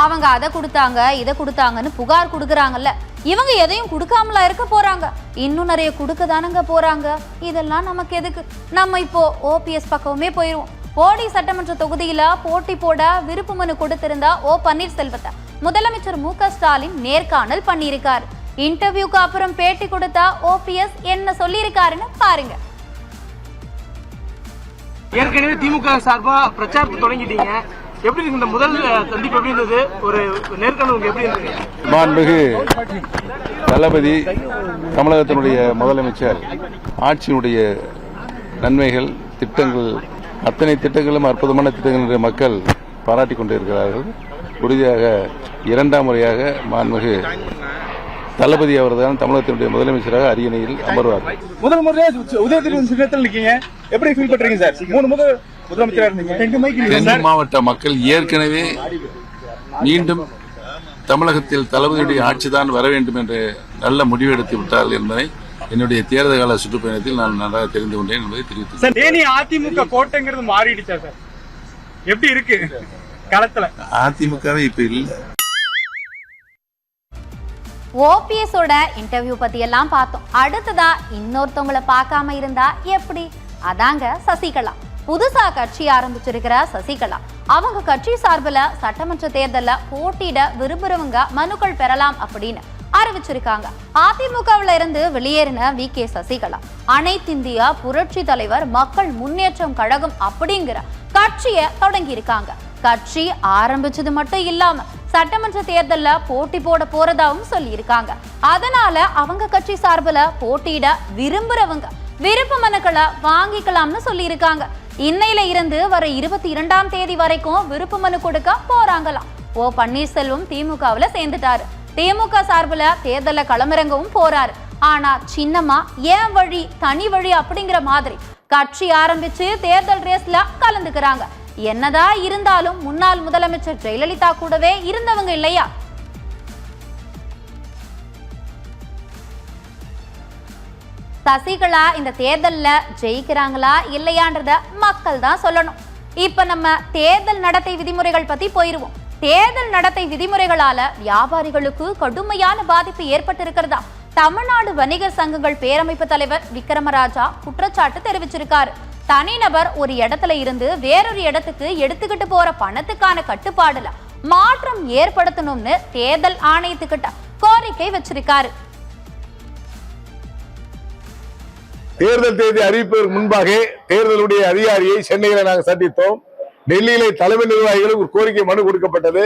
அவங்க அதை கொடுத்தாங்க இதை கொடுத்தாங்கன்னு புகார் கொடுக்குறாங்கல்ல, இவங்க எதையும் கொடுக்காமலா இருக்க போறாங்க, இன்னும் நிறைய கொடுக்க தானங்க போறாங்க. இதெல்லாம் நமக்கு எதுக்கு? நம்ம இப்போ ஓபிஎஸ் பக்கமே போயிருவோம். போடி சட்டமன்ற தொகுதியில போட்டி போட விருப்பு மனு கொடுத்திருந்த ஓ பன்னீர்செல்வத்தை முதலமைச்சர் மு.க. ஸ்டாலின் நேர்காணல் பண்ணியிருக்காரு. இன்டர்வியூக்கு அப்புறம் பேட்டி கொடுத்த ஓபிஎஸ் என்ன சொல்லியிருக்காருன்னு பாருங்க. ஏற்கனவே திமுக சார்பா பிரச்சாரத்தை தொடங்கிட்டீங்க, எப்படி இந்த முதல் சந்திப்பு எப்படி இருந்தது? ஒரு நேர்காணல் எப்படி இருந்தது? மாண்புமிகு தளபதி, தமிழகத்தினுடைய முதலமைச்சர் ஆட்சியினுடைய நன்மைகள், திட்டங்கள், அத்தனை திட்டங்களும் அற்புதமான திட்டங்கள் என்று மக்கள் பாராட்டி கொண்டிருக்கிறார்கள். உறுதியாக இரண்டாம் முறையாக மாண்புமிகு தளபதி அவர்தான் தமிழகத்தினுடைய முதலமைச்சராக அரியணையில் அமர்வார். முதல் முறையாக உதயநிதி சின்னத்தில் இருக்கீங்க, எப்படி ஃபீல் பண்றீங்க சார்? 3 முறை முதலமைச்சராக இருந்தீங்க. தென் மாவட்ட மக்கள் ஏற்கனவே மீண்டும் தமிழகத்தில் தளபதியுடைய ஆட்சிதான் வர வேண்டும் என்று நல்ல முடிவெடுத்து விட்டார்கள் என்பதை என்னுடைய தேர்தல் கால சுற்றுப்பயணத்தில் நான் நன்றாக தெரிந்து கொண்டேன் என்பதை தெரிவித்தேன். தேனி அதிமுக கோட்டைங்கிறது மாறிடுச்சா சார்? எப்படி இருக்கு களத்துல? அதிமுகவே இப்ப இல்ல. ஓபிஎஸ் ஓட இன்டர்வியூ பத்தி எல்லாம் பார்த்தோம். அடுத்ததா இன்னொருத்தவங்களை பார்க்காம இருந்தா எப்படி? அதாங்க சசிகலா. புதுசா கட்சி ஆரம்பிச்சிருக்கிற சசிகலா அவங்க கட்சி சார்பில் சட்டமன்ற தேர்தல்ல போட்டியிட விரும்புறவங்க மனுக்கள் பெறலாம் அப்படின்னு அறிவிச்சிருக்காங்க. அதிமுகவில் இருந்து வெளியேறின வி.கே. சசிகலா அனைத்திந்திய புரட்சி தலைவர் மக்கள் முன்னேற்றம் கழகம் அப்படிங்கிற கட்சியை தொடங்கி இருக்காங்க. கட்சி ஆரம்பிச்சது மட்டும் இல்லாம சட்டமன்ற தேர்தல்ல போட்டி போட போறதாவும் சொல்லி இருக்காங்க. அதனால அவங்க கட்சி சார்பில் போட்டியிட விரும்புறவங்க விருப்ப மனுக்களை வாங்கிக்கலாம்னு சொல்லி இருக்காங்க. இன்னையில இருந்து வர 22ஆம் தேதி வரைக்கும் விருப்ப மனு கொடுக்க போறாங்களாம். ஓ பன்னீர்செல்வம் திமுகவுல சேர்ந்துட்டாரு. திமுக சார்பில் தேர்தல களமிறங்கவும் போறாரு. ஆனா சின்னமா ஏன் வழி தனி வழி அப்படிங்கிற மாதிரி கட்சி ஆரம்பிச்சு தேர்தல் ரேஸ்ல கலந்துக்கிறாங்க. என்னதான் இருந்தாலும் முன்னாள் முதலமைச்சர் ஜெயலலிதா கூடவே இருந்தவங்க இல்லையா? சசிகலா இந்த தேர்தல்ல ஜெயிக்கிறாங்களா இல்லையான்றத மக்கள் தான் சொல்லணும். இப்ப நம்ம தேர்தல் நடத்தை விதிமுறைகள் பத்தி போயிருவோம். தேர்தல் நடத்தை விதிமுறைகளால வியாபாரிகளுக்கு கடுமையான பாதிப்பு ஏற்பட்டிருக்கிறதா தமிழ்நாடு வணிகர் சங்கங்கள் பேரமைப்பு தலைவர் விக்ரமராஜா குற்றச்சாட்டு தெரிவிச்சிருக்காரு. தனிநபர் ஒரு இடத்துல இருந்து வேறொரு இடத்துக்கு எடுத்துக்கிட்டு போற பணத்துக்கான கட்டுப்பாடுல மாற்றம் ஏற்படுத்தணும்னு தேர்தல் ஆணையத்துக்கிட்ட கோரிக்கை வச்சிருக்காரு. தேர்தல் தேதி அறிவிப்பதற்கு முன்பாக தேர்தலுடைய அதிகாரியை சென்னையில நாங்கள் சந்தித்தோம். டெல்லியிலே தலைமை நிர்வாகிகளுக்கு ஒரு கோரிக்கை மனு கொடுக்கப்பட்டது.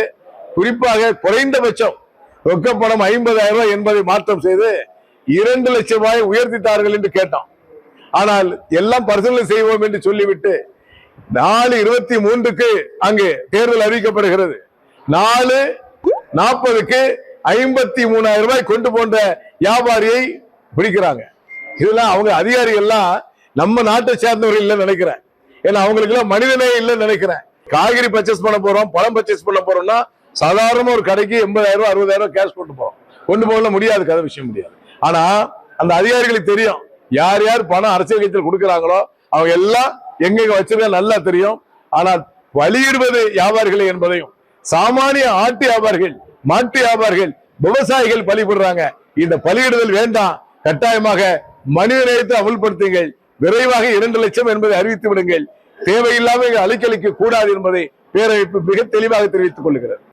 குறிப்பாக குறைந்தபட்சம் ரொக்கப்பணம் 50,000 ரூபாய் என்பதை மாற்றம் செய்து 2 லட்சம் ரூபாய் உயர்த்தித்தார்கள் என்று கேட்டோம். ஆனால் எல்லாம் பரிசீலனை செய்வோம் என்று சொல்லிவிட்டு 4/23க்கு அங்கு தேர்தல் அறிவிக்கப்படுகிறது. 4/40க்கு 53,000 ரூபாய் கொண்டு போன்ற வியாபாரியை பிடிக்கிறாங்க. இதெல்லாம் அவங்க அதிகாரிகள் எல்லாம் நம்ம நாட்டை சேர்ந்தவர்கள் இல்லைன்னு நினைக்கிறேன். ஏன்னா அவங்களுக்கு எல்லாம் மனிதனே இல்லைன்னு நினைக்கிறேன். காய்கறி பர்ச்சேஸ் பண்ண போறோம், பழம் பர்ச்சேஸ் பண்ண போறோம்னா சாதாரண ஒரு கடைக்கு 80,000 60,000 கேஷ் கொண்டு போறோம். கொண்டு போக முடியாது, கதை விஷயம் முடியாது. ஆனா அந்த அதிகாரிகளுக்கு தெரியும் யார் யார் பணம் அரசியல் கட்சியில் கொடுக்கிறாங்களோ அவங்க எல்லாம் எங்க வச்சிருக்க நல்லா தெரியும். ஆனால் வழியிடுவது வியாபாரிகள் என்பதையும் சாமானிய ஆட்டு வியாபாரிகள், மாட்டு வியாபாரிகள், விவசாயிகள் பலிபடுறாங்க. இந்த பலியிடுதல் வேண்டாம். கட்டாயமாக மனித நேயத்தை அமுல்படுத்துங்கள். விரைவாக 2 லட்சம் என்பதை அறிவித்து விடுங்கள். தேவையில்லாமல் அழிக்க கூடாது என்பதை பேரமைப்பு மிக தெளிவாக தெரிவித்துக் கொள்கிறது.